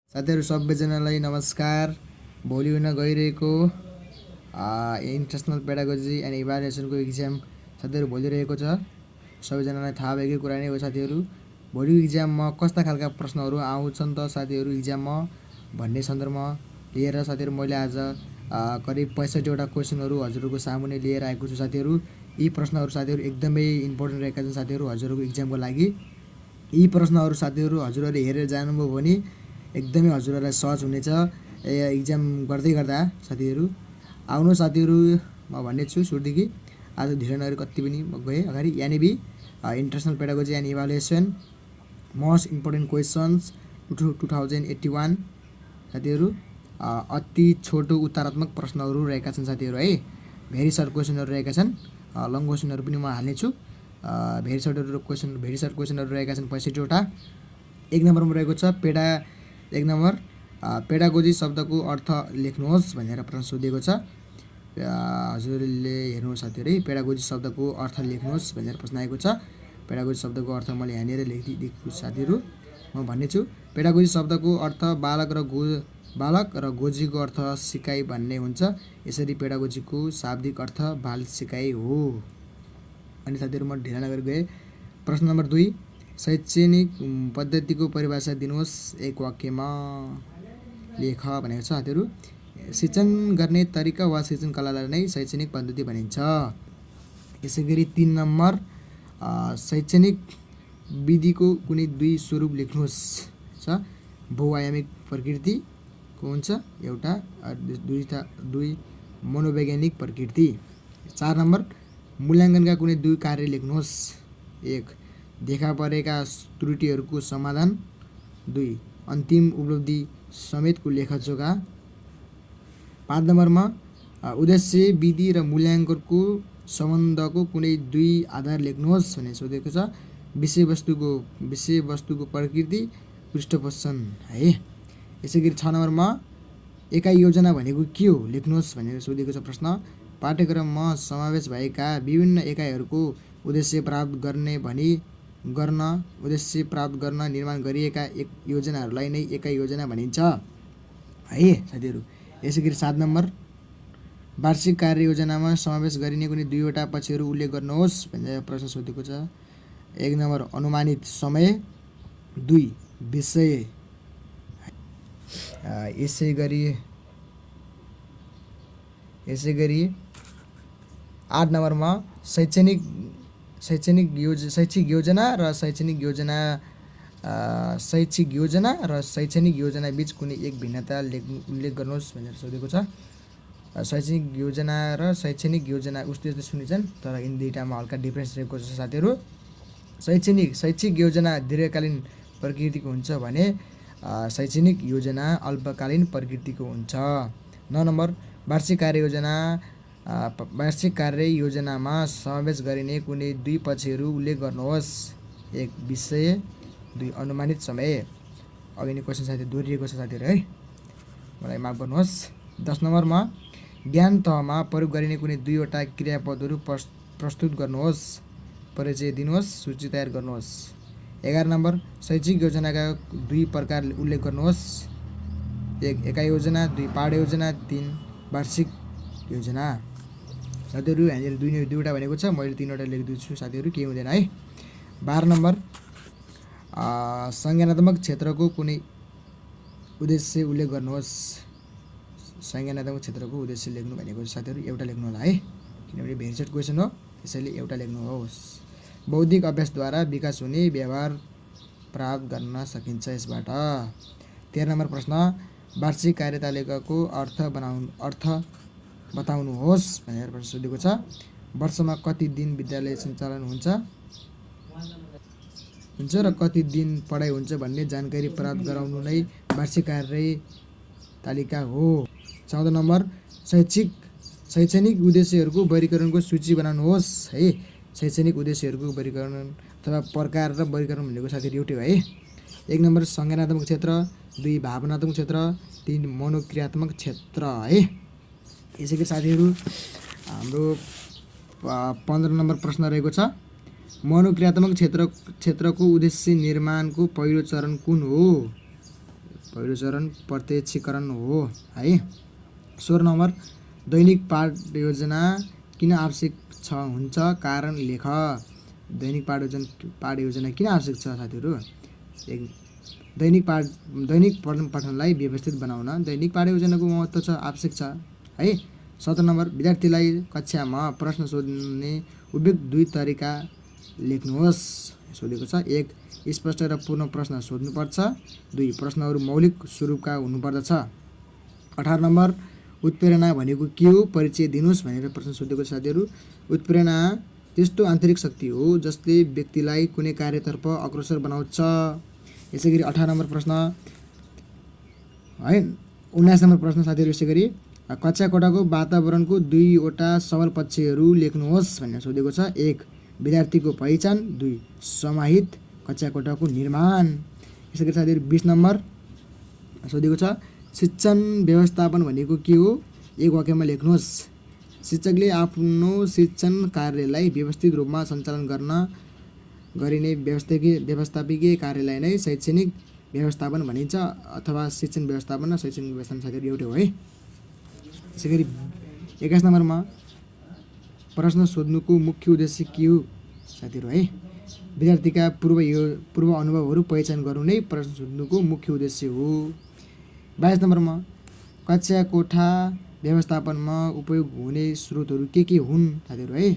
साथीहरू सबैजनालाई नमस्कार। भोलि हुन गइरहेको इन्टरनेसनल पेडागोजी एन्ड इभ्यालुएसनको इक्जाम साथीहरू भोलि रहेको छ। सबैजनालाई थाहा भएकै कुरा नै हो साथीहरू। भोलिको इक्जाममा कस्ता खालका प्रश्नहरू आउँछन् त साथीहरू इक्जाममा भन्ने सन्दर्भमा लिएर साथीहरू मैले आज करिब 65वटा क्वेसनहरू हजुरहरूको सामुने लिएर आएको छु साथीहरू। यी प्रश्नहरू साथीहरू एकदमै इम्पोर्टेन्ट रहेका छन् साथीहरू हजुरहरूको इक्जामको लागि। यी प्रश्नहरू साथीहरू हजुरहरूले हेरेर जानुभयो भने एकदमै हजुरहरूलाई सहज हुनेछ इक्जाम गर्दै गर्दा साथीहरू। आउनु साथीहरू म भन्ने छु सुरुदेखि आज ढिलो नगरी कति पनि गएँ अगाडि। यानिबी international pedagogy and evaluation most important questions 2081 साथीहरू। अति छोटो उत्तरात्मक प्रश्नहरू रहेका छन् साथीहरू है। भेरी सर्ट क्वेसनहरू रहेका छन्। लङ क्वेसनहरू पनि म हाल्ने छु। भेरी सर्ट क्वेसनहरू रहेका छन् 65वटा। 1 नम्बरमा रहेको छ एक नम्बर पेडागोजी शब्दको अर्थ लेख्नुहोस् भनेर प्रश्न सोधिएको छ। हजुरले हेर्नुहोस् साथीहरू है, पेडागोजी शब्दको अर्थ लेख्नुहोस् भनेर प्रश्न आएको छ। पेडागोजी शब्दको अर्थ मैले यहाँनिर लेखेको साथीहरू म भन्ने छु। पेडागोजी शब्दको अर्थ बालक र गोजीको अर्थ सिकाइ भन्ने हुन्छ। यसरी पेडागोजीको शाब्दिक अर्थ बाल सिकाइ हो। अनि साथीहरू म ढिला नगरी गएँ। प्रश्न नम्बर 2 शैक्षणिक पद्धतिको परिभाषा दिनुहोस्, एक वाक्यमा लेख भनेको छ साथीहरू। शिक्षण गर्ने तरिका वा शिक्षण कलालाई नै शैक्षणिक पद्धति भनिन्छ। यसै गरी 3 नम्बर शैक्षणिक विधिको कुनै 2 स्वरूप लेख्नुहोस् छ। बहुआयामिक प्रकृतिको हुन्छ एउटा, 2 मनोवैज्ञानिक प्रकृति। 4 नम्बर मूल्याङ्कनका कुनै 2 कार्य लेख्नुहोस्। 1 देखा परेका त्रुटिहरूको समाधान, 2 अन्तिम उपलब्धि समेतको लेखजोखा। 5 नम्बरमा उद्देश्य विधि र मूल्याङ्कनको सम्बन्धको कुनै 2 आधार लेख्नुहोस् भन्ने सोधेको छ। विषयवस्तुको प्रकृति, पृष्ठपोषण है। यसै गरी 6 नम्बरमा एकाइ योजना भनेको के हो लेख्नुहोस् भनेर सोधेको छ प्रश्न। पाठ्यक्रममा समावेश भएका विभिन्न एकाइहरूको उद्देश्य प्राप्त गर्न निर्माण गरिएका योजनाहरूलाई नै एकाइ योजना भनिन्छ है साथीहरू। यसै गरी 7 नम्बर वार्षिक कार्ययोजनामा समावेश गरिने कुनै 2वटा पक्षहरू उल्लेख गर्नुहोस् भनेर प्रश्न सोधेको छ। 1 नम्बर अनुमानित समय, 2 विषय। यसै गरी 8 नम्बरमा शैक्षिक योजना र शैक्षणिक योजना बीच कुनै एक भिन्नता उल्लेख गर्नुहोस् भनेर सोधेको छ। शैक्षिक योजना र शैक्षणिक योजना उस्तै सुनिन्छन् तर यिनी दुईटामा हल्का डिफ्रेन्स रहेको छ साथीहरू। शैक्षिक योजना दीर्घकालीन प्रकृतिको हुन्छ भने शैक्षणिक योजना अल्पकालीन प्रकृतिको हुन्छ। 9 नम्बर वार्षिक कार्ययोजनामा समावेश गरिने कुनै 2 पक्षहरू उल्लेख गर्नुहोस्। 1 विषय, 2 अनुमानित समय। अघि नै क्वेसन साथी दोहोरिएको छ साथीहरू है, मलाई माफ गर्नुहोस्। 10 नम्बरमा ज्ञान तहमा प्रयोग गरिने कुनै 2वटा क्रियापदहरू प्रस्तुत गर्नुहोस्, परिचय दिनुहोस्, सूची तयार गर्नुहोस्। 11 नम्बर शैक्षिक योजनाका 2 प्रकार उल्लेख गर्नुहोस्। 1 एकाइ योजना, 2 पाठ योजना, 3 वार्षिक योजना। साथीहरू यहाँनिर 2वटा भनेको छ, मैले 3वटा लेखिदिन्छु साथीहरू, केही हुँदैन है। 12 नम्बर संज्ञानात्मक क्षेत्रको कुनै उद्देश्य उल्लेख गर्नुहोस्। संज्ञानात्मक क्षेत्रको उद्देश्य लेख्नु भनेको छ साथीहरू, एउटा लेख्नु होला है, किनभने भेरी सर्ट क्वेसन हो, त्यसैले एउटा लेख्नुहोस्। बौद्धिक अभ्यासद्वारा विकास हुने व्यवहार प्राप्त गर्न सकिन्छ यसबाट। 13 नम्बर प्रश्न वार्षिक कार्यतालिकाको अर्थ बताउनुहोस् भनेर प्रश्न सोधेको छ। वर्षमा कति दिन विद्यालय सञ्चालन हुन्छ र कति दिन पढाइ हुन्छ भन्ने जानकारी प्राप्त गराउनु नै वार्षिक कार्यतालिका हो। 14 नम्बर शैक्षणिक उद्देश्यहरूको वर्गीकरणको सूची बनाउनुहोस् है। शैक्षणिक उद्देश्यहरूको वर्गीकरण अथवा प्रकार र वर्गीकरण भनेको साथीहरू एउटै हो है। 1 नम्बर संज्ञानात्मक क्षेत्र, 2 भावनात्मक क्षेत्र, 3 मनोक्रियात्मक क्षेत्र है। यसै गरी साथीहरू हाम्रो 15 नम्बर प्रश्न रहेको छ। मनोक्रियात्मक क्षेत्रको उद्देश्य निर्माणको पहिलो चरण कुन हो? पहिलो चरण प्रत्यक्षीकरण हो है। 16 नम्बर दैनिक पाठ योजना किन आवश्यक हुन्छ कारण लेख। दैनिक पाठ योजना किन आवश्यक छ साथीहरू? दैनिक पठन पाठनलाई व्यवस्थित बनाउन दैनिक पाठ योजनाको महत्त्व छ, आवश्यक छ है। 17 नम्बर विद्यार्थीलाई कक्षामा प्रश्न सोध्ने उपयुक्त 2 तरिका लेख्नुहोस् सोधेको छ। 1 स्पष्ट र पूर्ण प्रश्न सोध्नुपर्छ। 2 प्रश्नहरू मौलिक स्वरूपका हुनुपर्दछ। 18 नम्बर उत्प्रेरणा भनेको के हो परिचय दिनुहोस् भनेर प्रश्न सोधेको छ साथीहरू। उत्प्रेरणा त्यस्तो आन्तरिक शक्ति हो जसले व्यक्तिलाई कुनै कार्यतर्फ अग्रसर बनाउँछ। यसैगरी 18 नम्बर प्रश्न है। 19 नम्बर प्रश्न साथीहरू यसैगरी कक्षा कोठाको वातावरणको 2वटा सबल पक्षहरू लेख्नुहोस् भनेर सोधेको छ। 1 विद्यार्थीको पहिचान, 2 समाहित कक्षा कोठाको निर्माण। यसैगरी साथीहरू 20 नम्बर सोधेको छ शिक्षण व्यवस्थापन भनेको के हो 1 वाक्यमा लेख्नुहोस्। शिक्षकले आफ्नो शिक्षण कार्यलाई व्यवस्थित रूपमा सञ्चालन गर्न गरिने व्यवस्थापकीय कार्यलाई नै शैक्षणिक व्यवस्थापन भनिन्छ अथवा शिक्षण व्यवस्थापन र शैक्षणिक व्यवस्थापन साथीहरू एउटै हो है। यसैगरी 21 नम्बरमा प्रश्न सोध्नुको मुख्य उद्देश्य के हो साथीहरू है। विद्यार्थीका पूर्व अनुभवहरू पहिचान गर्नु नै प्रश्न सोध्नुको मुख्य उद्देश्य हो। 22 नम्बरमा कक्षा कोठा व्यवस्थापनमा उपयोग हुने स्रोतहरू के हुन् साथीहरू है।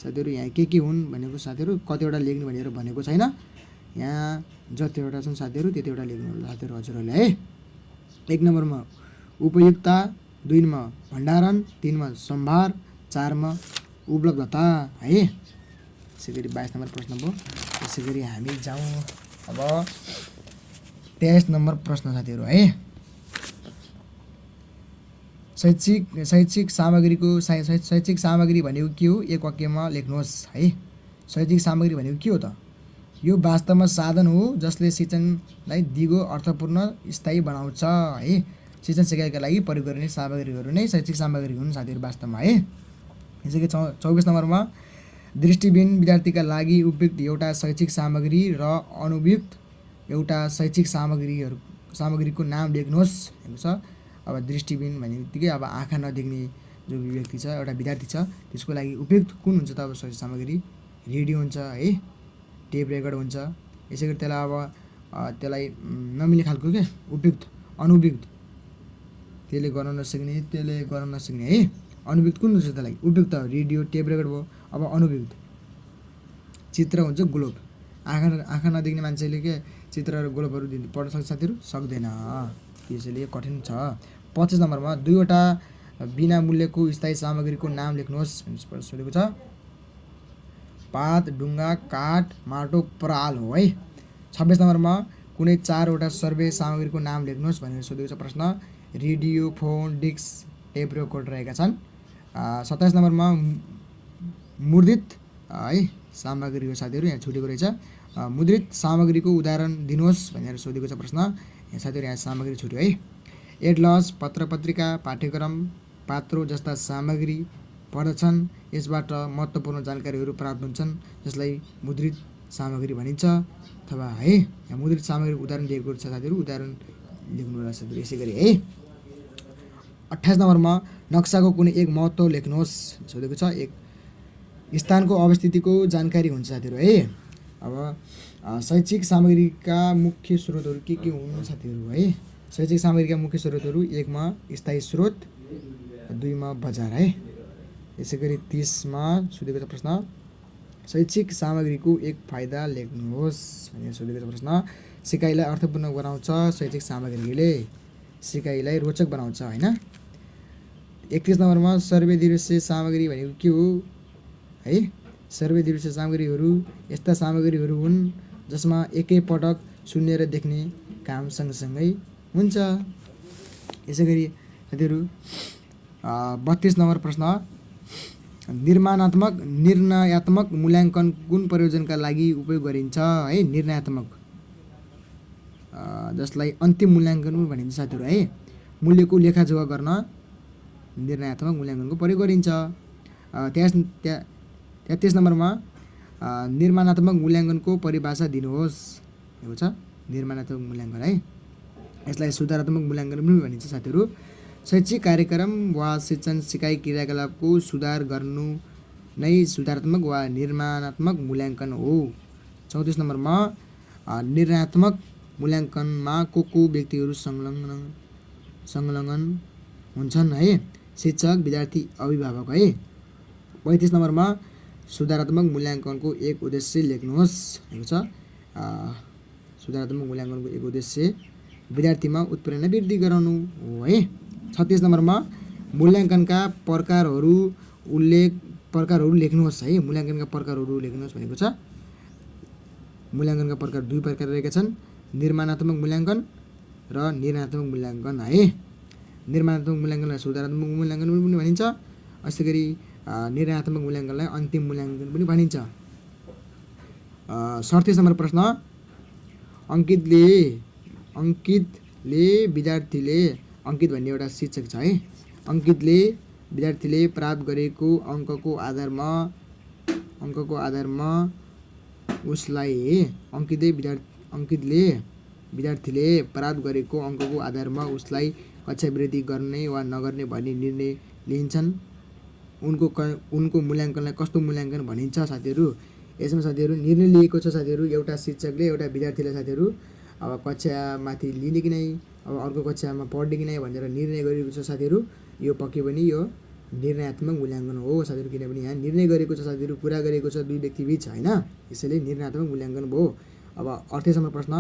साथीहरू यहाँ के हुन् भनेको साथीहरू कतिवटा लेख्ने भनेर भनेको छैन, यहाँ जतिवटा छन् साथीहरू त्यतिवटा लेख्नु होला साथीहरू हजुरहरूले है। 1 नम्बरमा उपयुक्तता, 2 मा भण्डारण, 3 मा सम्भार, 4 मा उपलब्धता है। यसैगरी 22 नम्बर प्रश्न भयो। यसैगरी हामी जाउँ अब 23 नम्बर प्रश्न साथीहरू है। शैक्षिक सामग्री भनेको के हो 1 वाक्यमा लेख्नुहोस् है। शैक्षिक सामग्री भनेको के हो त? यो वास्तवमा साधन हो जसले शिक्षणलाई दिगो, अर्थपूर्ण, स्थायी बनाउँछ है। शिक्षण सिकाइका लागि प्रयोग गरिने सामग्रीहरू नै शैक्षिक सामग्री हुन् साथीहरू वास्तवमा है। यसैगरी 24 नम्बरमा दृष्टिविहीन विद्यार्थीका लागि उपयुक्त एउटा शैक्षिक सामग्री र अनुपयुक्त एउटा शैक्षिक सामग्रीको नाम लेख्नुहोस् भनेको छ। अब दृष्टिविहीन भन्ने बित्तिकै अब आँखा नदेख्ने जो व्यक्ति छ एउटा विद्यार्थी छ त्यसको लागि उपयुक्त कुन हुन्छ त? अब शैक्षिक सामग्री रेडियो हुन्छ है, टेप रेकर्ड हुन्छ। यसैगरी त्यसलाई नमिल्ने खालको के उपयुक्त, अनुपयुक्त, त्यसले गर्न नसक्ने है। अनुपयुक्त कुन हुन्छ त्यसलाई? उपयुक्त रेडियो टेप रेकर्ड भयो। अब अनुपयुक्त चित्र हुन्छ ग्लोब, आँखा नदेख्ने मान्छेले के चित्र र ग्लोबहरू पढ्न सक्छ साथीहरू? सक्दैन, त्यसैले कठिन छ। 25 नम्बरमा 2वटा बिना मूल्यको स्थायी सामग्रीको नाम लेख्नुहोस् भनेर सोधेको छ। पात, ढुङ्गा, काठ, माटो, पराल हो है। 26 नम्बरमा कुनै 4वटा सर्वे सामग्रीको नाम लेख्नुहोस् भनेर सोधेको छ प्रश्न। Radio, phone, disc, tape record रहेका छन्। 27 नम्बरमा मुद्रित है सामग्री हो साथीहरू, यहाँ छुटेको रहेछ। मुद्रित सामग्रीको उदाहरण दिनुहोस् भनेर सोधेको छ प्रश्न। साथीहरू यहाँ सामग्री छुट्यो है। एटलस, पत्र पत्रिका, पाठ्यक्रम, पात्रो जस्ता सामग्री पर्दछन्। यसबाट महत्त्वपूर्ण जानकारीहरू प्राप्त हुन्छन् जसलाई मुद्रित सामग्री भनिन्छ अथवा है। यहाँ मुद्रित सामग्रीको उदाहरण दिएको छ साथीहरू, उदाहरण लेख्नु होला साथीहरू यसैगरी है। 28 नम्बरमा नक्साको कुनै 1 महत्त्व लेख्नुहोस् सोधेको छ। 1 स्थानको अवस्थितिको जानकारी हुन्छ साथीहरू है। अब शैक्षिक सामग्रीका मुख्य स्रोतहरू के हुन् साथीहरू है। शैक्षिक सामग्रीका मुख्य स्रोतहरू 1 मा स्थायी स्रोत, 2 मा बजार है। यसैगरी 30 मा सोधेको छ प्रश्न शैक्षिक सामग्रीको 1 फाइदा लेख्नुहोस् भनेर सोधेको छ प्रश्न। सिकाइलाई अर्थपूर्ण बनाउँछ शैक्षिक सामग्रीले, सिकाइलाई रोचक बनाउँछ हैन। 31 नम्बरमा सर्वे दृश्य सामग्री भनेको के हो है। सर्वे दृश्य सामग्रीहरू यस्ता सामग्रीहरू हुन् जसमा एकै पटक सुन्ने र देख्ने काम सँगसँगै हुन्छ। यसैगरी साथीहरू 32 नम्बर प्रश्न निर्णयात्मक मूल्याङ्कन कुन प्रयोजनका लागि उपयोग गरिन्छ है। निर्णयात्मक जसलाई अन्तिम मूल्याङ्कन पनि भनिन्छ साथीहरू है। मूल्यको लेखाजोखा गर्न निर्णयात्मक मूल्याङ्कनको प्रयोग गरिन्छ। 33 नम्बरमा निर्माणात्मक मूल्याङ्कनको परिभाषा दिनुहोस् भनेको छ। निर्माणात्मक मूल्याङ्कन है यसलाई सुधारात्मक मूल्याङ्कन पनि भनिन्छ साथीहरू। शैक्षिक कार्यक्रम वा शिक्षण सिकाइ क्रियाकलापको सुधार गर्नु नै सुधारात्मक वा निर्माणात्मक मूल्याङ्कन हो। 34 नम्बरमा निर्णयात्मक मूल्याङ्कनमा को व्यक्तिहरू संलग्न हुन्छन् है? शिक्षक, विद्यार्थी, अभिभावक है। 35 नम्बरमा सुधारात्मक मूल्याङ्कनको एक उद्देश्य लेख्नुहोस् भनेको छ। सुधारात्मक मूल्याङ्कनको एक उद्देश्य विद्यार्थीमा उत्प्रेरणा वृद्धि गराउनु हो है। 36 नम्बरमा मूल्याङ्कनका प्रकारहरू लेख्नुहोस् है। मूल्याङ्कनका प्रकारहरू लेख्नुहोस् भनेको छ। मूल्याङ्कनका प्रकार 2 प्रकार रहेका छन्, निर्माणात्मक मूल्याङ्कन र निर्णयात्मक मूल्याङ्कन है। निर्माणात्मक मूल्याङ्कनलाई सुधारात्मक मूल्याङ्कन पनि भनिन्छ। यस्तै गरी निर्णयात्मक मूल्याङ्कनलाई अन्तिम मूल्याङ्कन पनि भनिन्छ। 37 नम्बर प्रश्न, अङ्कितले विद्यार्थीले, अङ्कित भन्ने एउटा शिक्षक छ है, अङ्कितले विद्यार्थीले प्राप्त गरेको अङ्कको आधारमा उसलाई अङ्कितले विद्यार्थीले प्राप्त गरेको अङ्कको आधारमा उसलाई कक्षावृत्ति गर्ने वा नगर्ने भन्ने निर्णय लिन्छन्। उनको मूल्याङ्कनलाई कस्तो मूल्याङ्कन भनिन्छ साथीहरू? यसमा साथीहरू निर्णय लिएको छ साथीहरू। एउटा शिक्षकले एउटा विद्यार्थीलाई साथीहरू अब कक्षामाथि लिने कि नै, अब अर्को कक्षामा पढ्ने कि नै भनेर निर्णय गरिएको छ साथीहरू। यो पक्कै पनि यो निर्णयात्मक मूल्याङ्कन हो साथीहरू, किनभने यहाँ निर्णय गरेको छ साथीहरू, कुरा गरेको छ दुई व्यक्ति बिच होइन, यसैले निर्णयात्मक मूल्याङ्कन भयो। अब 38 नम्बर प्रश्न,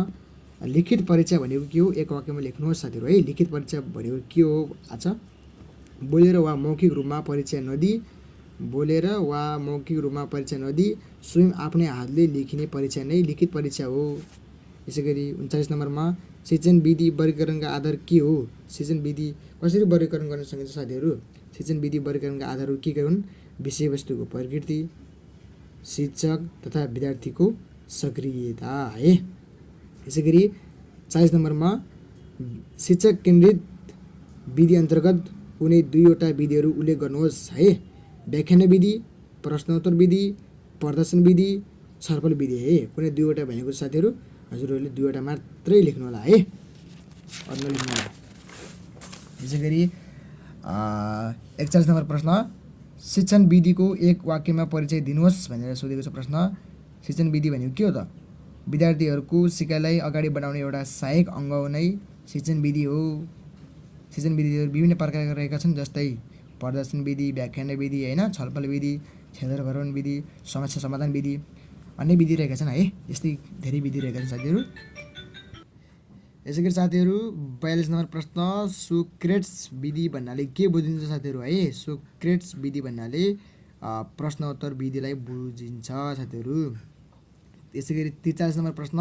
लिखित परीक्षा भनेको के हो? एक वाक्यमा लेख्नुहोस् साथीहरू है। लिखित परीक्षा भनेको के हो? अच्छा, बोलेर वा मौखिक रूपमा परीक्षा नदिई स्वयं आफ्नै हातले लेखिने परीक्षा नै लिखित परीक्षा हो। यसै गरी 39 नम्बरमा शिक्षण विधि वर्गीकरणका आधार के हो? शिक्षण विधि कसरी वर्गीकरण गर्न सकिन्छ साथीहरू? शिक्षण विधि वर्गीकरणका आधारहरू के हुन्? विषयवस्तुको प्रकृति, शिक्षक तथा विद्यार्थीको सक्रियता है। यसै गरी 40 नम्बरमा शिक्षक केन्द्रित विधि अन्तर्गत कुनै 2वटा विधिहरू उल्लेख गर्नुहोस् है। व्याख्यान विधि, प्रश्नोत्तर विधि, प्रदर्शन विधि, छलफल विधि है। कुनै 2वटा भनेको साथीहरू हजुरहरूले 2वटा मात्रै लेख्नु होला है, अरू नलेख्नु होला। यसै गरी 41 नम्बर प्रश्न, शिक्षण विधिको एक वाक्यमा परिचय दिनुहोस् भनेर सोधेको छ प्रश्न। शिक्षण विधि भनेको के हो त? विद्यार्थीहरूको सिकाइलाई अगाडि बढाउने एउटा सहायक अङ्ग नै शिक्षण विधि हो। शिक्षण विधिहरू विभिन्न प्रकारका रहेका छन्, जस्तै प्रदर्शन विधि, व्याख्यान विधि होइन, छलफल विधि, क्षेत्र भ्रमण विधि, समस्या समाधान विधि, अन्य विधि रहेका छन् है। यस्तै धेरै विधि रहेका छन् साथीहरू। यसै गरी साथीहरू 42 नम्बर प्रश्न, सोक्रेट्स विधि भन्नाले के बुझिन्छ साथीहरू है? सोक्रेट्स विधि भन्नाले प्रश्नोत्तर विधिलाई बुझिन्छ साथीहरू। यसै गरी 43 नम्बर प्रश्न,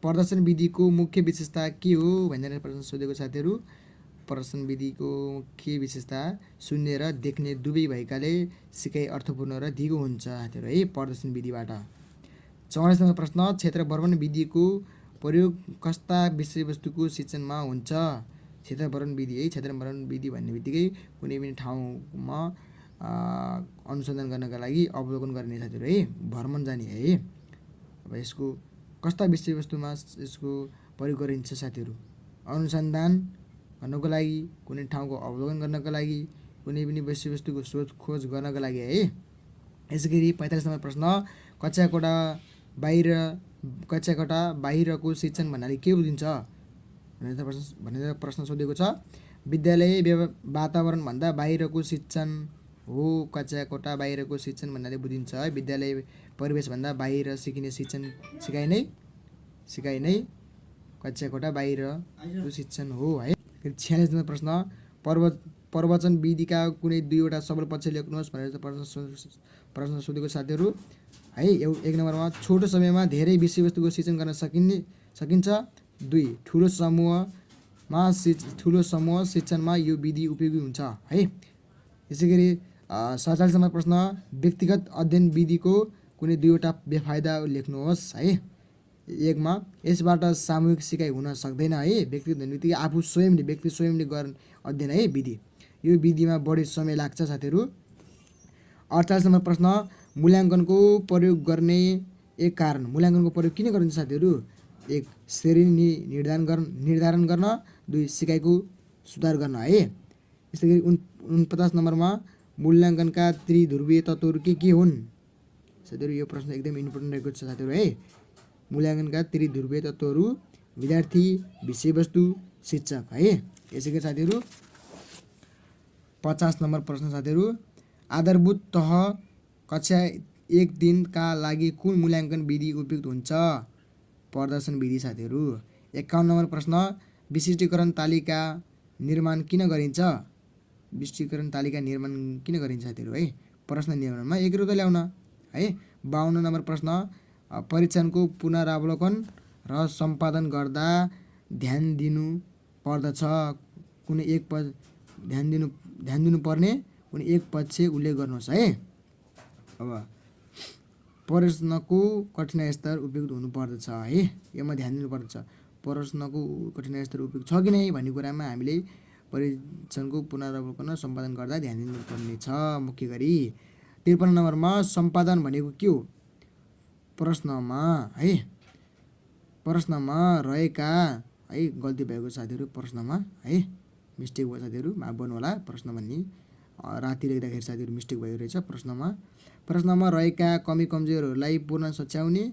प्रदर्शन विधिको मुख्य विशेषता के हो भनेर प्रश्न सोधेको साथीहरू। प्रदर्शन विधिको मुख्य विशेषता सुन्ने र देख्ने दुवै भएकाले सिकाइ अर्थपूर्ण र दिगो हुन्छ साथीहरू है प्रदर्शन विधिबाट। 44 नम्बर प्रश्न, क्षेत्र भ्रमण विधिको प्रयोग कस्ता विषयवस्तुको शिक्षणमा हुन्छ? क्षेत्र भ्रमण विधि है। क्षेत्र भ्रमण विधि भन्ने बित्तिकै कुनै पनि ठाउँमा अनुसन्धान गर्नका लागि अवलोकन गर्ने साथीहरू है, भ्रमण जाने है। अब यसको कस्ता विषयवस्तुमा यसको प्रयोग गरिन्छ साथीहरू? अनुसन्धान गर्नको लागि, कुनै ठाउँको अवलोकन गर्नका लागि, कुनै पनि विषयवस्तुको खोज गर्नका लागि है। यसै गरी 45 नम्बर प्रश्न, कक्षाकोठा बाहिरको शिक्षण भन्नाले के बुझिन्छ भनेर प्रश्न सोधेको छ। विद्यालय वातावरणभन्दा बाहिरको शिक्षण हो कक्षाकोठा बाहिरको शिक्षण भन्नाले बुझिन्छ है। विद्यालय परिवेशभन्दा बाहिर सिकिने सिकाइ नै कक्षाकोठा बाहिरको शिक्षण हो है। 46 नम्बर प्रश्न, प्रवचन विधिका कुनै 2वटा सबल पक्ष लेख्नुहोस् भनेर प्रश्न सोधेको साथीहरू है। 1 नम्बरमा छोटो समयमा धेरै विषयवस्तुको शिक्षण गर्न सकिन्छ। 2 ठुलो समूह शिक्षणमा यो विधि उपयोगी हुन्छ है। यसै गरी 47 नम्बर प्रश्न, व्यक्तिगत अध्ययन विधिको कुनै 2वटा बेफाइदा लेख्नुहोस् है। 1 मा यसबाट सामूहिक सिकाइ हुन सक्दैन है। व्यक्तिगत बित्तिकै व्यक्ति स्वयंले गर्ने अध्ययन है विधि, यो विधिमा बढी समय लाग्छ साथीहरू। 48 नम्बर प्रश्न, मूल्याङ्कनको प्रयोग गर्ने एक कारण। मूल्याङ्कनको प्रयोग किन गरिन्छ साथीहरू? 1 श्रेणी निर्धारण गर्न, 2 सिकाइको सुधार गर्न है। यस्तै गरी 49 नम्बरमा मूल्याङ्कनका त्रिध्रुवीय तत्त्वहरू के हुन्? साथीहरू यो प्रश्न एकदम इम्पोर्टेन्ट रहेको छ साथीहरू है। मूल्याङ्कनका त्रिध्रुवीय तत्त्वहरू विद्यार्थी, विषयवस्तु, शिक्षक है। यसै गरी साथीहरू 50 नम्बर प्रश्न साथीहरू आधारभूत तह कक्षा 1 दिनका लागि कुन मूल्याङ्कन विधि उपयुक्त हुन्छ? प्रदर्शन विधि साथीहरू। 51 नम्बर प्रश्न विशिष्टीकरण तालिका निर्माण किन गरिन्छ? विशिष्टीकरण तालिका निर्माण किन गरिन्छ साथीहरू है? प्रश्न निर्माणमा एकीकृत ल्याउन है। 52 नम्बर प्रश्न परीक्षणको पुनरावलोकन र सम्पादन गर्दा ध्यान दिनु पर्दछ कुनै एक पद ध्यान दिनुपर्ने कुनै एक पक्ष उल्लेख गर्नुहोस् है। अब प्रश्नको कठिनाइ स्तर उपयुक्त हुनुपर्दछ है, यसमा ध्यान दिनुपर्दछ। प्रश्नको कठिनाइ स्तर उपयुक्त छ कि नै भन्ने कुरामा हामीले परीक्षणको पुनरावलोकन र सम्पादन गर्दा ध्यान दिनुपर्ने छ मुख्य गरी। 53 नम्बरमा सम्पादन भनेको के हो? प्रश्नमा रहेका है गल्ती भएको साथीहरू, प्रश्नमा है मिस्टेक भयो साथीहरू, माफ गर्नु होला। प्रश्न भन्ने राति लेख्दाखेरि साथीहरू मिस्टेक भएको रहेछ। प्रश्नमा रहेका कमी कमजोरीहरूलाई पूर्ण सच्याउने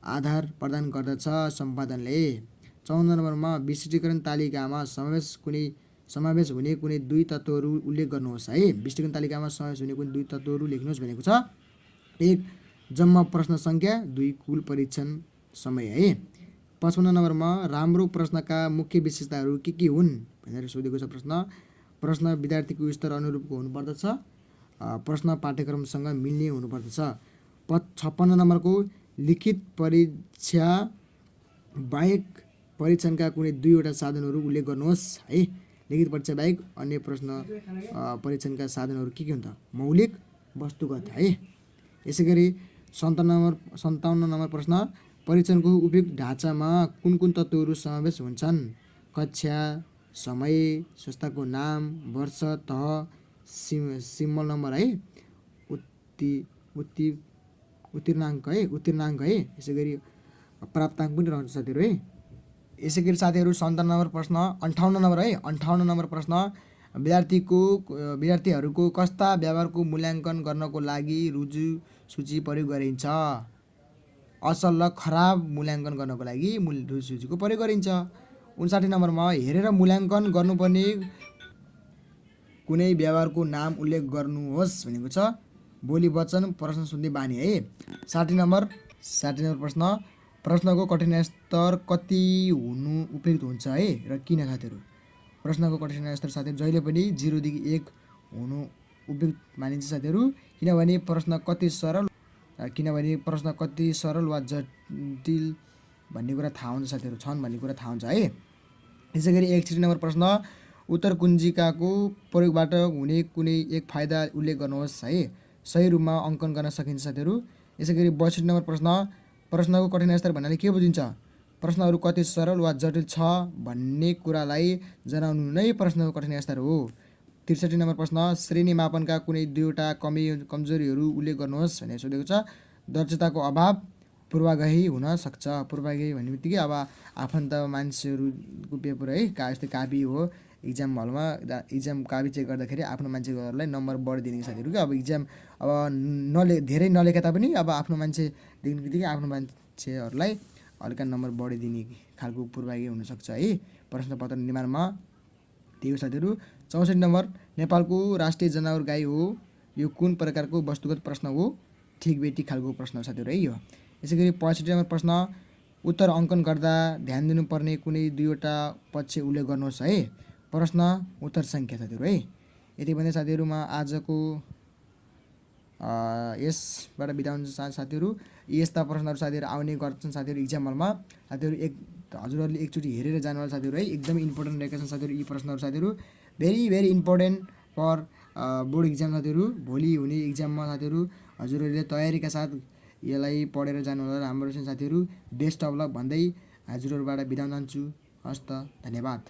आधार प्रदान गर्दछ सम्पादनले। 54 नम्बरमा विशिष्टीकरण तालिकामा समावेश हुने कुनै 2 तत्त्वहरू उल्लेख गर्नुहोस् है। विशिष्टीकरण तालिकामा समावेश हुने कुनै 2 तत्त्वहरू लेख्नुहोस् भनेको छ। 1 जम्मा प्रश्न सङ्ख्या, 2 कुल परीक्षण समय है। 55 नम्बरमा राम्रो प्रश्नका मुख्य विशेषताहरू के हुन् भनेर सोधेको छ प्रश्न। प्रश्न विद्यार्थीको स्तर अनुरूपको हुनुपर्दछ। प्रश्न पाठ्यक्रमसँग मिल्ने हुनुपर्दछ। 56 नम्बरको लिखित परीक्षा बाहेक परीक्षणका कुनै 2वटा साधनहरू उल्लेख गर्नुहोस् है। लिखित परीक्षा बाहेक अन्य प्रश्न परीक्षणका साधनहरू के हुन् त? मौलिक, वस्तुगत है। यसै गरी 57 नम्बर प्रश्न परीक्षणको उपयुक्त ढाँचामा कुन तत्त्वहरू समावेश हुन्छन्? कक्षा, समय, संस्थाको नाम, वर्ष, तह, सिम्बल नम्बर है, उत्तीर्णाङ्क है। यसै गरी प्राप्ताङ्क पनि रहन्छ साथीहरू है। यसै गरी साथीहरू 57 नम्बर प्रश्न 58 नम्बर है। 58 नम्बर प्रश्न विद्यार्थीहरूको कस्ता व्यवहारको मूल्याङ्कन गर्नको लागि रुजु सूची प्रयोग गरिन्छ? असल र खराब मूल्याङ्कन गर्नको लागि रुजु सूचीको प्रयोग गरिन्छ। 59 नम्बरमा हेरेर मूल्याङ्कन गर्नुपर्ने कुनै व्यवहारको नाम उल्लेख गर्नुहोस् भनेको छ। बोली वचन, प्रश्न सोध्ने बानी है। 60 नम्बर प्रश्नको कठिनाइ स्तर कति हुनु उपयुक्त हुन्छ है र किन साथीहरू? प्रश्नको कठिनाइ स्तर साथीहरू जहिले पनि 0 देखि 1 हुनु उपयुक्त मानिन्छ साथीहरू, किनभने प्रश्न कति सरल वा जटिल भन्ने कुरा थाहा हुन्छ साथीहरू, छन् भन्ने कुरा थाहा हुन्छ है। यसै गरी 61 नम्बर प्रश्न उत्तर कुञ्जिकाको प्रयोगबाट हुने कुनै एक फाइदा उल्लेख गर्नुहोस् है। सही रूपमा अङ्कन गर्न सकिन्छ साथीहरू। यसै गरी 62 नम्बर प्रश्नको कठिनाइ स्तर भन्नाले के बुझिन्छ? प्रश्नहरू कति सरल वा जटिल छ भन्ने कुरालाई जनाउनु नै प्रश्नको कठिनाइ स्तर हो। 63 नम्बर प्रश्न श्रेणी मापनका कुनै 2वटा कमजोरीहरू उल्लेख गर्नुहोस् भनेर सोधेको छ। दक्षताको अभाव, पूर्वाग्रही हुन सक्छ। पूर्वाग्रही भन्ने बित्तिकै अब आफन्त मान्छेहरूको पेपर है, यस्तै कापी हो, इक्जाम हलमा इक्जाम कापी चेक गर्दाखेरि आफ्नो मान्छेहरूलाई नम्बर बढी दिने साथीहरू क्या। अब इक्जाम अब धेरै नलेखे तापनि अब आफ्नो मान्छे देख्ने बित्तिकै आफ्नो मान्छेहरूलाई हल्का नम्बर बढी दिने खालको पूर्वाग्रही हुनसक्छ है प्रश्नपत्र निर्माणमा। त्यही हो साथीहरू। 64 नम्बर नेपालको राष्ट्रिय जनावर गाई हो, यो कुन प्रकारको वस्तुगत प्रश्न हो? ठिक बेठिक खालको प्रश्न हो साथीहरू है यो। यसै गरी 65 नम्बर प्रश्न उत्तर अङ्कन गर्दा ध्यान दिनुपर्ने कुनै 2वटा पक्ष उल्लेख गर्नुहोस् है। प्रश्न उत्तर सङ्ख्या साथीहरू है। यति भन्दै साथीहरू म आजको यसबाट बिदा हुन्छ साथीहरू। यस्ता प्रश्नहरू साथीहरू आउने गर्छन् साथीहरू इक्जाम हलमा। साथीहरू हजुरहरूले एकचोटि हेरेर जानु होला साथीहरू है, एकदमै इम्पोर्टेन्ट रहेका छन् साथीहरू यी प्रश्नहरू साथीहरू। Very important for board exam साथीहरू। भोलि हुने इक्जाममा साथीहरू हजुरहरूले तयारीका साथ यसलाई पढेर जानु होला, राम्रो छ साथीहरू। बेस्ट अफ लक भन्दै हजुरहरूबाट बिदा हुन चाहन्छु। हस् त, धन्यवाद।